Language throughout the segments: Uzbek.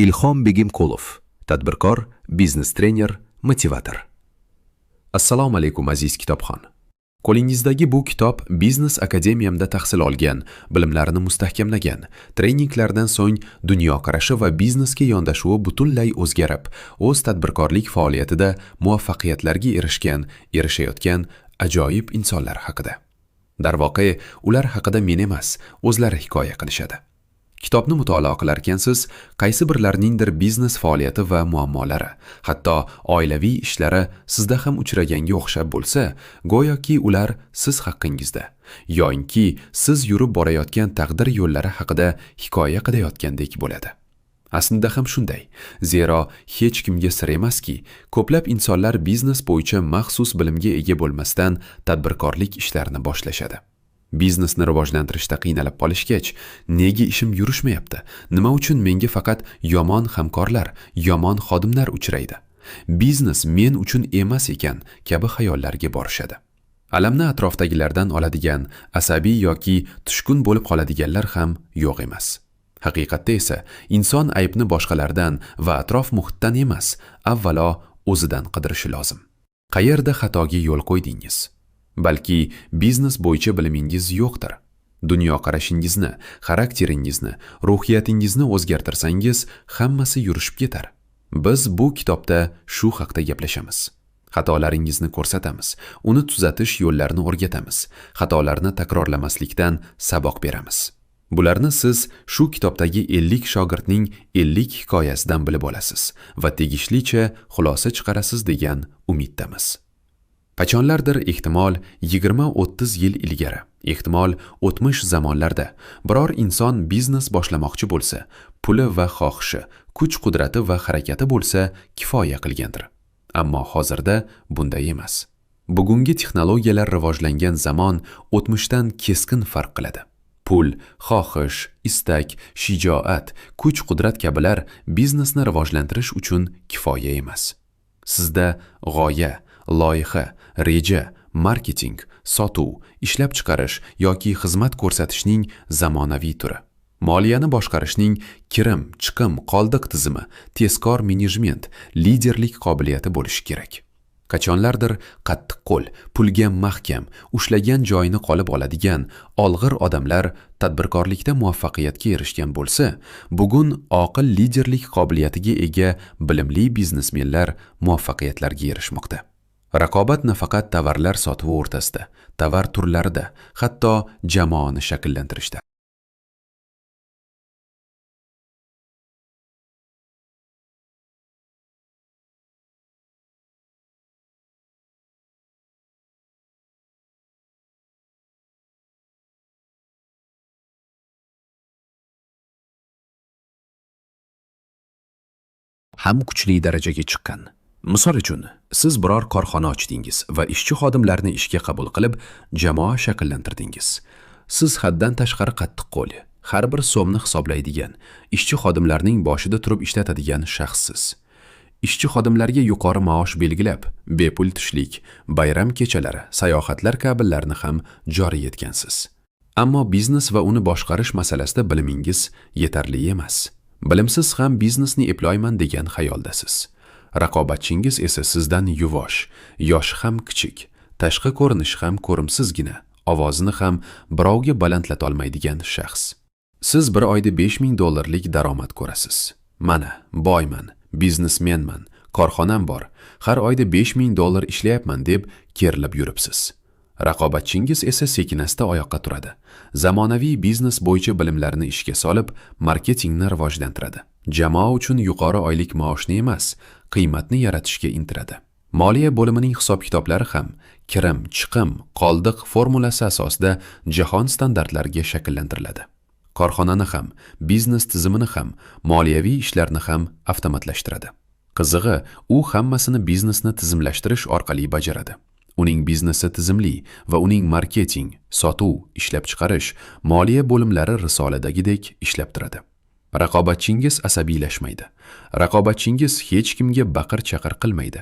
Ilhom Begimqulov, tadbirkor, biznes trener, motivator. Assalomu alaykum aziz kitobxon. Qo'lingizdagi bu kitob Biznes akademiyamda tahsil olgan, bilimlarini mustahkamlagan, treninglardan so'ng dunyoqarashi va biznesga yondashuvi butunlay o'zgarib, o'z tadbirkorlik faoliyatida muvaffaqiyatlarga erishayotgan ajoyib insonlar haqida. Darvoqe, ular haqida men emas, o'zlari hikoya qilishadi. Kitobni mutolaa qilarkansiz, qaysi birlarningdir biznes faoliyati va muammolari, hatto oilaviy ishlari sizda ham uchraganga o'xshab bo'lsa, go'yoki ular siz haqingizda, yoinki siz yurib borayotgan taqdir yo'llari haqida hikoya qilayotgandek bo'ladi. Aslida ham shunday. Zero hech kimga sir emaski, ko'plab insonlar biznes bo'yicha maxsus bilimga ega bo'lmasdan tadbirkorlik ishlarini boshlashadi. Biznesni rivojlantirishda qiynalib qolishgach, nega ishim yurishmayapti? Nima uchun menga faqat yomon hamkorlar, yomon xodimlar uchraydi? Biznes men uchun emas ekan kabi xayollarga borishadi. Alamni atrofdagilardan oladigan, asabiy yoki tushkun bo'lib qoladiganlar ham yo'q emas. Haqiqatda esa inson aybni boshqalardan va atrof muhitdan emas, avvalo o'zidan qidirishi lozim. Qayerda xatoga yo'l qo'ydingiz? Balki biznes bo'yicha bilimingiz yo'qdir. Dunyoqarashingizni, xarakteringizni, ruhiyatingizni o'zgartirsangiz, hammasi yurishib ketar. Biz bu kitobda shu haqda gaplashamiz. Xatolaringizni ko'rsatamiz, uni tuzatish yo'llarini o'rgatamiz, xatolarni takrorlamaslikdan saboq beramiz. Bularni siz shu kitobdagi 50 shogirdning 50 hikoyasidan bilib olasiz va tegishlicha xulosa chiqarasiz degan umiddamiz. Qachonlardir ehtimol 20-30 yil ilgari, ehtimol o'tmish zamonlarda biror inson biznes boshlamoqchi bo'lsa, puli va xohishi, kuch-qudrati va harakati bo'lsa kifoya qilgandir. Ammo hozirda bunday emas. Bugungi texnologiyalar rivojlangan zamon o'tmishdan keskin farq qiladi. Pul, xohish, istak, shijoat, kuch-qudrat kabilar biznesni rivojlantirish uchun kifoya emas. Sizda g'oya, loyiha, reja, marketing, sotuv, ishlab chiqarish yoki xizmat ko'rsatishning zamonaviy turi, moliyani boshqarishning kirim, chiqim, qoldiq tizimi, tezkor menejment, liderlik qobiliyati bo'lishi kerak. Qachonlardir qattiq qo'l, pulga mahkam, ushlagan joyini qolib oladigan olg'ir odamlar tadbirkorlikda muvaffaqiyatga erishgan bo'lsa, bugun oqil liderlik qobiliyatiga ega bilimli biznesmenlar muvaffaqiyatlarga erishmoqda. Raqobat nafaqat tovarlar sotuvi o'rtasida, tovar turlarida, hatto jamoani shakllantirishda. Ham kuchli darajaga chiqqan. Misol uchun, siz biror korxona ochdingiz va ishchi xodimlarni ishga qabul qilib, jamoa shakllantirdingiz. Siz haddan tashqari qattiq qo'l, har bir so'mni hisoblaydigan, ishchi xodimlarning boshida turib ishlatadigan shaxssiz. Ishchi xodimlarga yuqori maosh belgilab, bepul tushlik, bayram kechalari, sayohatlar kabilarni ham joriy etgansiz. Ammo biznes va uni boshqarish masalasida bilimingiz yetarli emas. Bilimsiz ham biznesni eplayman degan xayoldasiz. Raqobatchingiz esa sizdan yuvosh, yoshi ham kichik, tashqi ko'rinishi ham ko'rimsizgina, ovozini ham birovga balandlata olmaydigan shaxs. Siz bir oyda $5000 daromad ko'rasiz. Mana, boyman, biznesmenman, korxonam bor, har oyda $5000 ishlayapman deb kerilib yuribsiz. Raqobatchingiz esa sekinasta oyoqqa turadi. Zamonaviy biznes bo'yicha bilimlarini ishga solib, marketingni rivojlantiradi. Jamoa uchun yuqori oylik maoshni emas, qiymatni yaratishga intiladi. Moliya bo'limining hisob-kitoblari ham kirim, chiqim, qoldiq formulasi asosida jahon standartlariga shakllantiriladi. Korxonani ham, biznes tizimini ham, moliyaviy ishlarni ham avtomatlashtiradi. Qizig'i, u hammasini biznesni tizimlashtirish orqali bajaradi. Uning biznesi tizimli va uning marketing, sotuv, ishlab chiqarish, moliya bo'limlari risoladagidek ishlab turadi. Raqobatchingiz asabiylashmaydi. Raqobatchingiz hech kimga baqir-chaqir qilmaydi.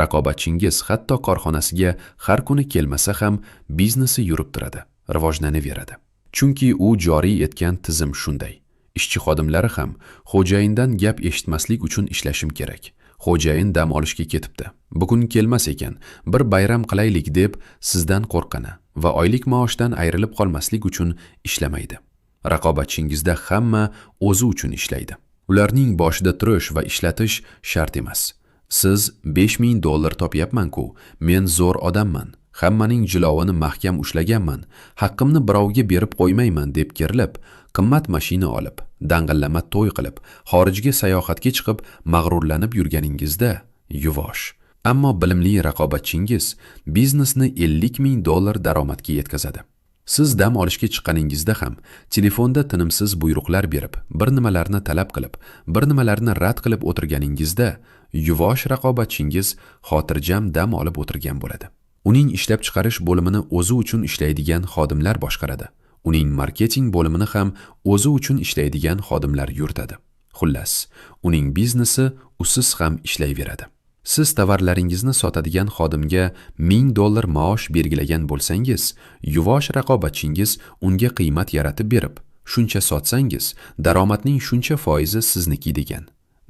Raqobatchingiz hatto korxonasiga har kuni kelmasa ham biznesi yurib turadi, rivojlanaveradi. Chunki u joriy etgan tizim shunday. Ishchi xodimlari ham xo'jayindan gap eshitmaslik uchun ishlashim kerak. Xo'jayin dam olishga ketibdi. Bugun kelmas ekan, bir bayram qilaylik deb sizdan qo'rqani va oylik maoshdan ayrilib qolmaslik uchun ishlamaydi. Raqobatchingizda hamma o'zi uchun ishlaydi. Ularning boshida turish va ishlatish shart emas. Siz $5000 topyapman-ku, men zo'r odamman. Hammaning jilovini mahkam ushlaganman. Haqqimni birovga berib qo'ymayman deb kerilib, qimmat mashina olib, dang'illama to'y qilib, xorijga sayohatga chiqib, mag'rurlanib yurganingizda yuvosh. Ammo bilimli raqobatchingiz biznesni $50,000 daromadga yetkazadi. Siz dam olishga chiqqaningizda ham telefonda tinimsiz buyruqlar berib, bir nimalarni talab qilib, bir nimalarni rad qilib o'tirganingizda yuvosh raqobatchingiz xotirjam dam olib o'tirgan bo'ladi. Uning ishlab chiqarish bo'limini o'zi uchun ishlaydigan xodimlar boshqaradi. Uning marketing bo'limini ham o'zi uchun ishlaydigan xodimlar yuritadi. Xullas, uning biznesi usiz ham ishlayveradi. Siz tovarlaringizni sotadigan xodimga $1000 maosh belgilagan bo'lsangiz, yuvosh raqobatchingiz unga qiymat yaratib berib, shuncha sotsangiz, daromadning shuncha foizi sizniki degan.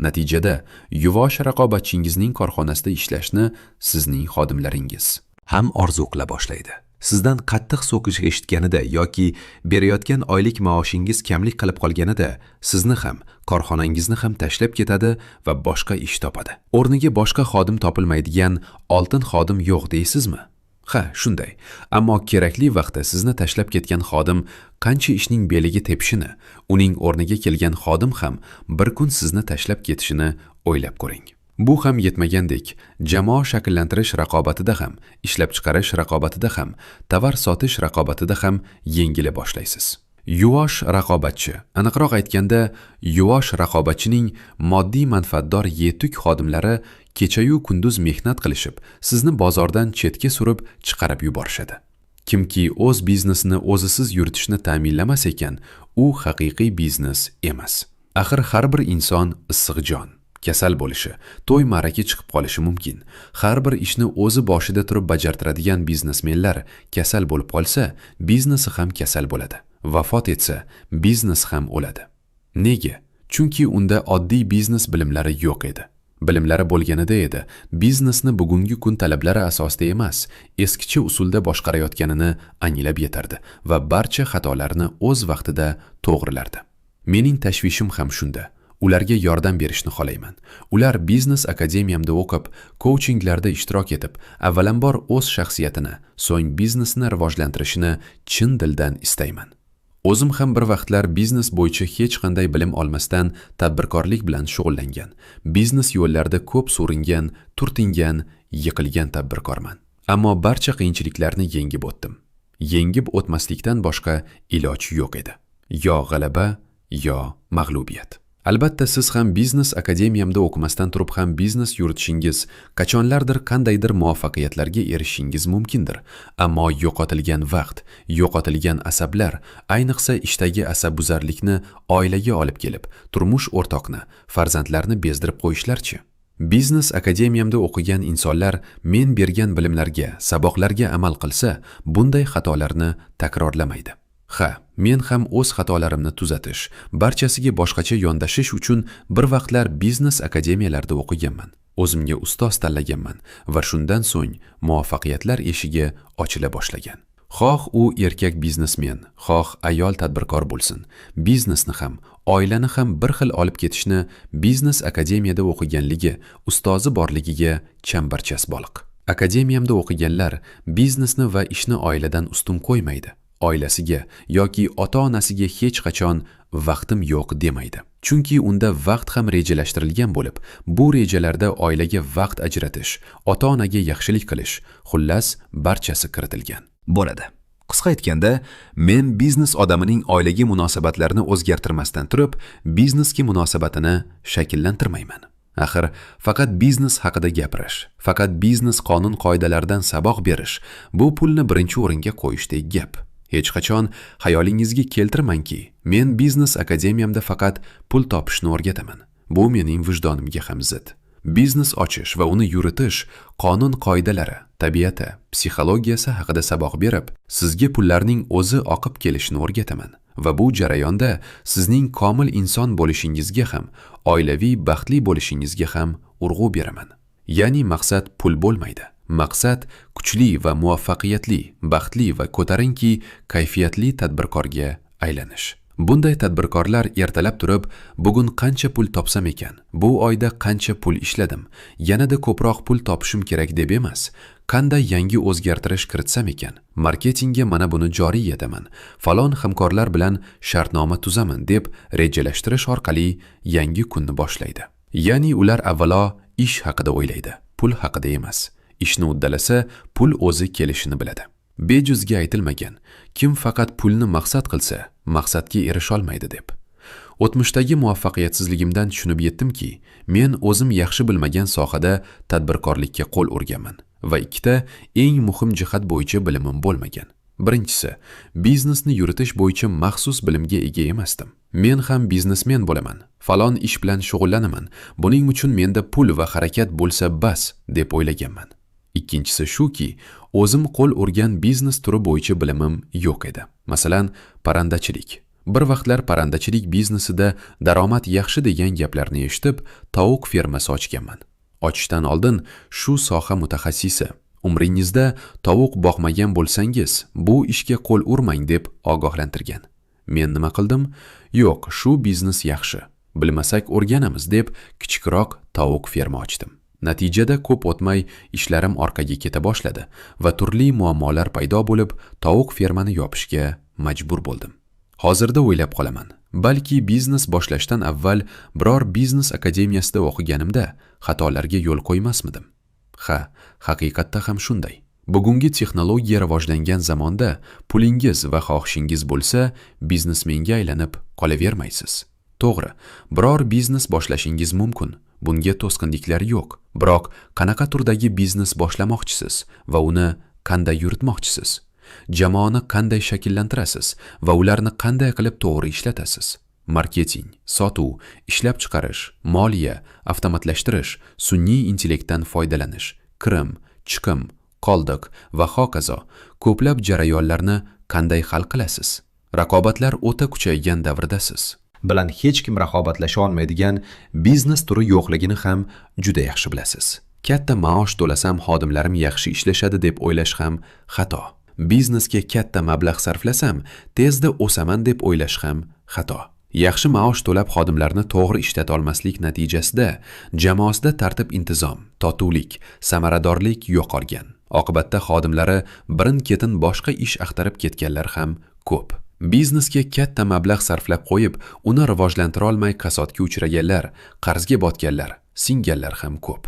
Natijada yuvosh raqobatchingizning korxonasida ishlashni sizning xodimlaringiz ham orzu qila boshlaydi. Sizdan qattiq so'kish eshitganida yoki berayotgan oylik maoshingiz kamlik qilib qolganida sizni ham, korxonangizni ham tashlab ketadi va boshqa ish topadi. O'rniga boshqa xodim topilmaydigan oltin xodim yo'q deysizmi? Ha, shunday. Ammo kerakli vaqtda sizni tashlab ketgan xodim qancha ishning beliga tepishini, uning o'rniga kelgan xodim ham bir kun sizni tashlab ketishini o'ylab ko'ring. Bu ham yetmagandek, jamoa shakllantirish raqobatida ham, ishlab chiqarish raqobatida ham, tovar sotish raqobatida ham yengila boshlaysiz. Yuvosh raqobatchi, aniqroq aytganda, yuvosh raqobatchining moddiy manfaatdor yetuk xodimlari kecha-yu kunduz mehnat qilishib, sizni bozordan chetga surib chiqarib yuborishadi. Kimki o'z biznesini o'zisiz yuritishni ta'minlamas ekan, u haqiqiy biznes emas. Axir har bir inson issiq jon. Kasal bo'lishi, to'y ma'raka chiqib qolishi mumkin. Har bir ishni o'zi boshida turib bajartiradigan biznesmenlar kasal bo'lib qolsa, biznesi ham kasal bo'ladi. Vafot etsa, biznes ham o'ladi. Nega? Chunki unda oddiy biznes bilimlari yo'q edi. Bilimlari bo'lganida edi, biznesni bugungi kun talablari asosida emas, eskicha usulda boshqarayotganini anglab yetardi va barcha xatolarni o'z vaqtida to'g'rilardi. Mening tashvishim ham shunda. Ularga yordam berishni xohlayman. Ular biznes akademiyamda o'qib, coachinglarda ishtirok etib, avvalambor o'z shaxsiyatini, so'ng biznesni rivojlantirishini chin dildan istayman. O'zim ham bir vaqtlar biznes bo'yicha hech qanday bilim olmasdan tadbirkorlik bilan shug'ullangan, biznes yo'llarida ko'p so'ringan, turtingan, yiqilgan tadbirkorman. Ammo barcha qiyinchiliklarni yengib o'tdim. Yengib o'tmaslikdan boshqa iloj yo'q edi. Yo g'alaba, yo mag'lubiyat. Albatta siz ham biznes akademiyamda o'qimasdan turib ham biznes yuritishingiz, qachonlardir qandaydir muvaffaqiyatlarga erishishingiz mumkindir. Ammo yo'qotilgan vaqt, yo'qotilgan asablar, ayniqsa ishdagi asabbuzarlikni oilaga olib kelib, turmush o'rtoqni, farzandlarni bezdirib qo'yishlarchi? Biznes akademiyamda o'qigan insonlar men bergan bilimlarga, saboqlarga amal qilsa, bunday xatolarni takrorlamaydi. Ha, men ham o'z xatolarimni tuzatish, barchasiga boshqacha yondashish uchun bir vaqtlar biznes akademiyalarida o'qiganman. O'zimga ustoz tanlaganman va shundan so'ng muvaffaqiyatlar eshigi ochila boshlagan. Xoh u erkak biznesmen, xoh ayol tadbirkor bo'lsin, biznesni ham, oilani ham bir xil olib ketishni biznes akademiyada o'qiganligi, ustozi borligiga chambarchas bog'liq. Akademiyamda o'qiganlar biznesni va ishni oiladan ustun qo'ymaydi. Oilasiga yoki ota-onasiga hech qachon vaqtim yo'q demaydi. Chunki unda vaqt ham rejalashtirilgan bo'lib, bu rejalarda oilaga vaqt ajratish, ota-onaga yaxshilik qilish, xullas barchasi kiritilgan. Bo'ladi. Qisqa aytganda, men biznes odamining oilaga munosabatlarini o'zgartirmasdan turib, biznesga munosabatini shakllantirmayman. Axir faqat biznes haqida gapirish, faqat biznes qonun qoidalaridan saboq berish, bu pulni birinchi o'ringa qo'yishdek gap. Hech qachon xayolingizga keltirmangki, men biznes akademiyamda faqat pul topishni o'rgataman. Bu mening vijdonimga ham zid. Biznes ochish va uni yuritish, qonun qoidalari, tabiati, psixologiyasi haqida saboq berib, sizga pullarning o'zi oqib kelishini o'rgataman va bu jarayonda sizning komil inson bo'lishingizga ham, oilaviy baxtli bo'lishingizga ham urg'u beraman. Ya'ni maqsad pul bo'lmaydi. Maqsad kuchli va muvaffaqiyatli, baxtli va ko'tarinki kayfiyatli tadbirkorga aylanish. Bunday tadbirkorlar ertalab turib, bugun qancha pul topsam ekan, bu oyda qancha pul ishladim, yanada ko'proq pul topishim kerak deb emas, qanday yangi o'zgartirish kiritsam ekan, marketingga mana buni joriy etaman, falon hamkorlar bilan shartnoma tuzaman deb rejalashtirish orqali yangi kunni boshlaydi. Ya'ni ular avvalo ish haqida o'ylaydi, pul haqida emas. Ishni uddalasa, pul o'zi kelishini biladi. Bejuzga aytilmagan, kim faqat pulni maqsad qilsa, maqsadga erisha olmaydi deb. O'tmishdagi muvaffaqiyatsizligimdan tushunib yetdimki, men o'zim yaxshi bilmagan sohada tadbirkorlikka qo'l urganman va ikkita eng muhim jihat bo'yicha bilimim bo'lmagan. Birinchisi, biznesni yuritish bo'yicha maxsus bilimga ega emasdim. Men ham biznesmen bo'laman, falon ish bilan shug'ullanaman, buning uchun menda pul va harakat bo'lsa bas deb o'ylaganman. Ikkinchisi shuki, o'zim qo'l urgan biznes turi bo'yicha bilimim yo'q edi. Masalan, parandachilik. Bir vaqtlar parandachilik biznesida daromad yaxshi degan gaplarni eshitib, tovuq fermasi ochganman. Ochishdan oldin shu soha mutaxassisi, umringizda tovuq boqmagan bo'lsangiz, bu ishga qo'l urmang deb ogohlantirgan. Men nima qildim? Yo'q, shu biznes yaxshi. Bilmasak o'rganamiz deb kichikroq tovuq ferma ochdim. Natijada ko'p o'tmay ishlarim orqaga keta boshladi va turli muammolar paydo bo'lib, tovuq fermani yopishga majbur bo'ldim. Hozirda o'ylab qolaman, balki biznes boshlashdan avval biror biznes akademiyasida o'qiganimda xatolarga yo'l qo'ymasmidim. Ha, haqiqatda ham shunday. Bugungi texnologiya rivojlangan zamonda pulingiz va xohishingiz bo'lsa, biznesmenga aylanib qolavermaysiz. To'g'ri, biror biznes boshlashingiz mumkin. Bunga to'sqinliklar yo'q. Biroq qanaqa turdagi biznes boshlamoqchisiz va uni qanday yuritmoqchisiz? Jamoani qanday shakllantirasiz va ularni qanday qilib to'g'ri ishlatasiz? Marketing, sotuv, ishlab chiqarish, moliya, avtomatlashtirish, sun'iy intellektdan foydalanish, kirim, chiqim, qoldiq va hokazo ko'plab jarayonlarni qanday hal qilasiz? Raqobatlar o'ta kuchaygan davrdasiz. Bilan hech kim raqobatlasha olmaydigan biznes turi yo'qligini ham juda yaxshi bilasiz. Katta maosh to'lasam xodimlarim yaxshi ishlashadi deb o'ylash ham xato. Biznesga katta mablag' sarflasam, tezda o'saman deb o'ylash ham xato. Yaxshi maosh to'lab xodimlarni to'g'ri ishlata olmaslik natijasida jamoasida tartib-intizom, totuvlik, samaradorlik yo'qolgan. Oqibatda xodimlari birin-ketin boshqa ish axtarib ketganlar ham ko'p. Biznesga katta mablag' sarflab qo'yib, uni rivojlantira olmay kasodga uchraganlar, qarzga botganlar, singanlar ham ko'p.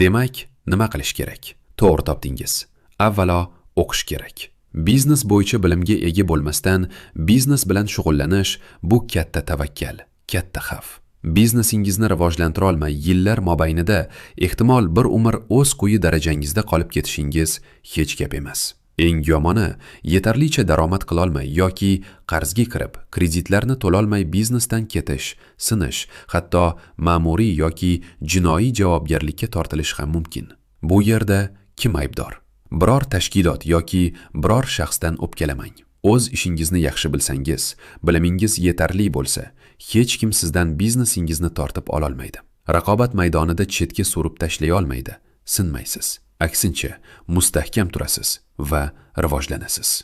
Demak, nima qilish kerak? To'g'ri topdingiz. Avvalo, o'qish kerak. Biznes bo'yicha bilimga ega bo'lmasdan biznes bilan shug'ullanish bu katta tavakkal, katta xavf. Biznesingizni rivojlantira olmay yillar mobaynida ehtimol bir umr o'z quyi darajangizda qolib ketishingiz hech gap emas. Eng yomoni, yetarlicha daromad qila olmay yoki qarzga kirib, kreditlarni to'la olmay biznesdan ketish, sinish, hatto ma'muriy yoki jinoiy javobgarlikka tortilish ham mumkin. Bu yerda kim aybdor? Biror tashkilot yoki biror shaxsdan o'pkalamang. O'z ishingizni yaxshi bilsangiz, bilimingiz yetarli bo'lsa, hech kim sizdan biznesingizni tortib ola olmaydi. Raqobat maydonida chetga surib tashlay olmaydi, sinmaysiz. Aksincha, mustahkam turasiz va rivojlanasiz.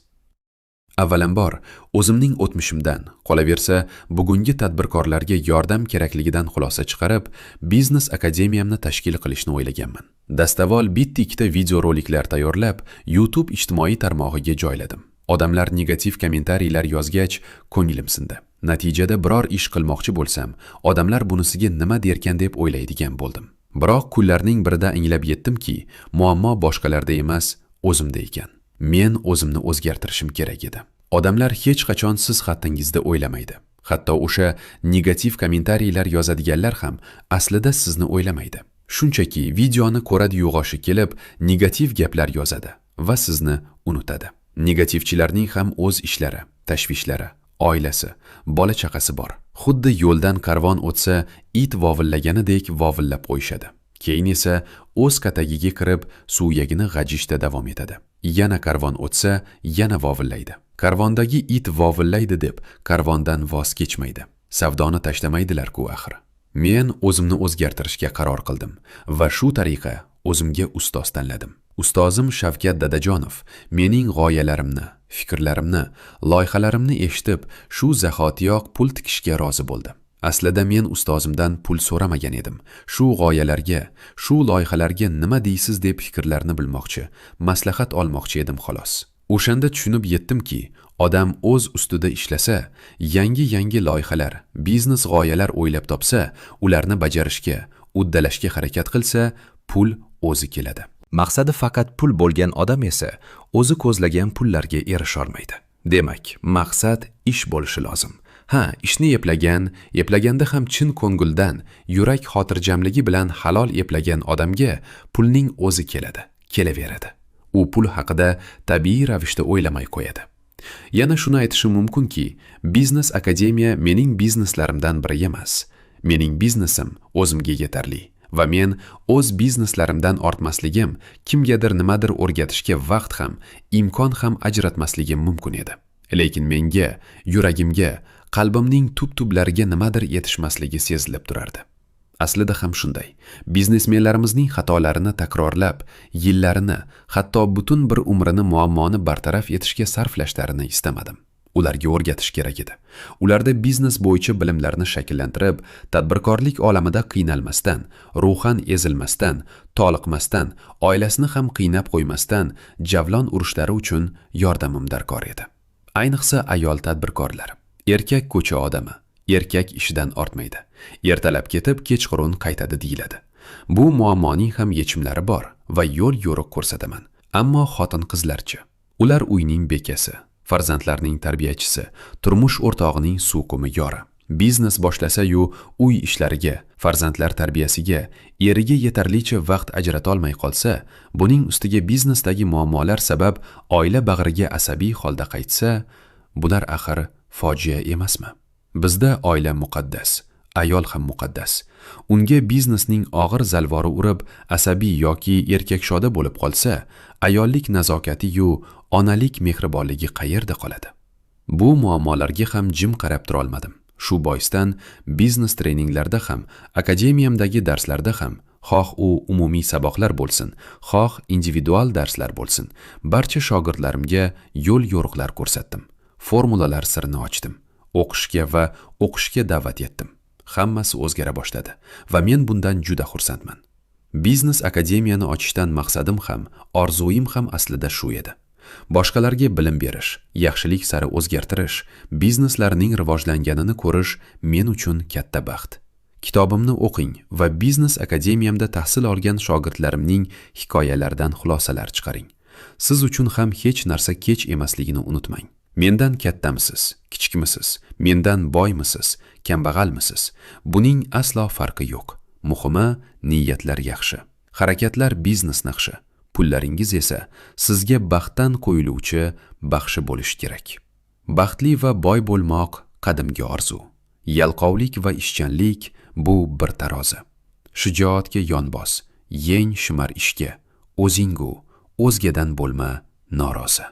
Avvalambor, o'zimning o'tmishimdan, qolaversa, bugungi tadbirkorlarga yordam kerakligidan xulosa chiqarib, biznes akademiyamni tashkil qilishni o'ylaganman. Dastavval bitta-ikkita videoroliklar tayyorlab, YouTube ijtimoiy tarmog'iga joyladim. Odamlar negativ kommentariylar yozgach, ko'nglim sindi. Natijada biror ish qilmoqchi bo'lsam, odamlar bunisiga nima derkan deb o'ylaydigan bo'ldim. Biroq kunlarning birida anglab yetdimki, muammo boshqalarda emas, o'zimda ekan. Men o'zimni o'zgartirishim kerak edi. Odamlar hech qachon siz haqingizda o'ylamaydi. Hatto o'sha negativ kommentariylar yozadiganlar ham aslida sizni o'ylamaydi. Shunchaki videoni ko'radi yog'oshi kelib, negativ gaplar yozadi va sizni unutadi. Negativchilarning ham o'z ishlari, tashvishlari, oilasi, bola-chaqasi bor. Xuddi yo'ldan karvon o'tsa, it vovillaganidek vovillab qo'yishadi. Keyin esa o'z katagiga kirib, suviyagini g'ajishda davom etadi. Yana karvon o'tsa, yana vovullaydi. Karvondagi it vovullaydi deb karvondan voz kechmaydi. Savdoni tashlamaydilar-ku axir. Men o'zimni o'zgartirishga qaror qildim va shu tariqa o'zimga ustoz tanladim. Ustozim Shavkat Dadajonov mening g'oyalarimni, fikrlarimni, loyihalarimni eshitib, shu zahotiyoq pul tikishga rozi bo'ldi. Aslida men ustozimdan pul so'ramagan edim. Shu g'oyalarga, shu loyihalarga nima deysiz deb fikrlarni bilmoqchi, maslahat olmoqchi edim xolos. O'shanda tushunib yetdimki, odam o'z ustida ishlasa, yangi loyihalar, biznes g'oyalar o'ylab topsa, ularni bajarishga, uddalashga harakat qilsa, pul o'zi keladi. Maqsadi faqat pul bo'lgan odam esa o'zi ko'zlagan pullarga erisha olmaydi. Demak, maqsad ish bo'lishi lozim. Ishni eplaganda ham chin ko'ngildan, yurak xotirjamligi bilan halol eplagan odamga pulning o'zi keladi, kelaveradi. U pul haqida tabiiy ravishda o'ylamay qo'yadi. Yana shuni aytishim mumkinki, Biznes Akademiya mening bizneslarimdan biri emas. Mening biznesim o'zimga yetarli va men o'z bizneslarimdan ortmasligim, kimgadir nimadir o'rgatishga vaqt ham, imkon ham ajratmasligim mumkin edi. Lekin menga, yuragimga, qalbimning tub-tublariga nimadir yetishmasligi sezilib turardi. Aslida ham shunday. Biznesmenlarimizning xatolarini takrorlab, yillarini, hatto butun bir umrini muammoni bartaraf etishga sarflashlarini istamadim. Ularga o'rgatish kerak edi. Ularda biznes bo'yicha bilimlarni shakllantirib, tadbirkorlik olamida qiynalmasdan, ruhan ezilmasdan, toliqmasdan, oilasini ham qiynab qo'ymasdan javlon urishlari uchun yordamim darkor edi. Ayniqsa ayol tadbirkorlar. Erkak ko'cha odami, erkak ishidan ortmaydi. Ertalab ketib, kechqurun qaytadi deyiladi. Bu muammoning ham yechimlari bor va yo'l-yo'riq ko'rsataman. Ammo xotin-qizlarchi? Ular uyning bekasi, farzandlarning tarbiyachisi, turmush o'rtog'ining suqumi yori. Biznes boshlasa-yu, uy ishlariga, farzandlar tarbiyasiga, eriga yetarlicha vaqt ajrata olmay qolsa, buning ustiga biznesdagi muammolar sabab oila bag'riga asabiy holda qaytsa, bular axir fojia emasmi? Bizda oila muqaddas, ayol ham muqaddas. Unga biznesning og'ir zalvori urib, asabiy yoki erkakshoda bo'lib qolsa, ayollik nazokati-yu, onalik mehribonligi qayerda qoladi? Bu muammolarga ham jim qarab tura olmadim. Shu boisdan biznes treninglarda ham, akademiyamdagi darslarda ham, xoh u umumiy saboqlar bo'lsin, xoh individual darslar bo'lsin, barcha shogirdlarimga yo'l yo'riqlar ko'rsatdim. Formulalar sirini ochdim. O'qishga va o'qishga da'vat etdim. Hammasi o'zgara boshladi va men bundan juda xursandman. Biznes akademiyani ochishdan maqsadim ham, orzuim ham aslida shu edi. Boshqalarga bilim berish, yaxshilik sari o'zgartirish, bizneslarining rivojlanganini ko'rish men uchun katta baxt. Kitobimni o'qing va Biznes akademiyamda tahsil olgan shogirdlarimning hikoyalaridan xulosalar chiqaring. Siz uchun ham hech narsa kech emasligini unutmang. Mendan kattamisiz, kichikmisiz, mendan boymisiz, kambag'almisiz? Buning aslo farqi yo'q. Muhimi, niyatlar yaxshi. Harakatlar biznes naqshi. Pullaringiz esa sizga baxtdan qo'yiluvchi baxshi bo'lishi kerak. Baxtli va boy bo'lmoq qadimgi orzu. Yalqovlik va ishchanlik bu bir tarozi. Shijoatga yonbos, yeng shimar ishga, o'zingu, o'zgadan bo'lma norozi.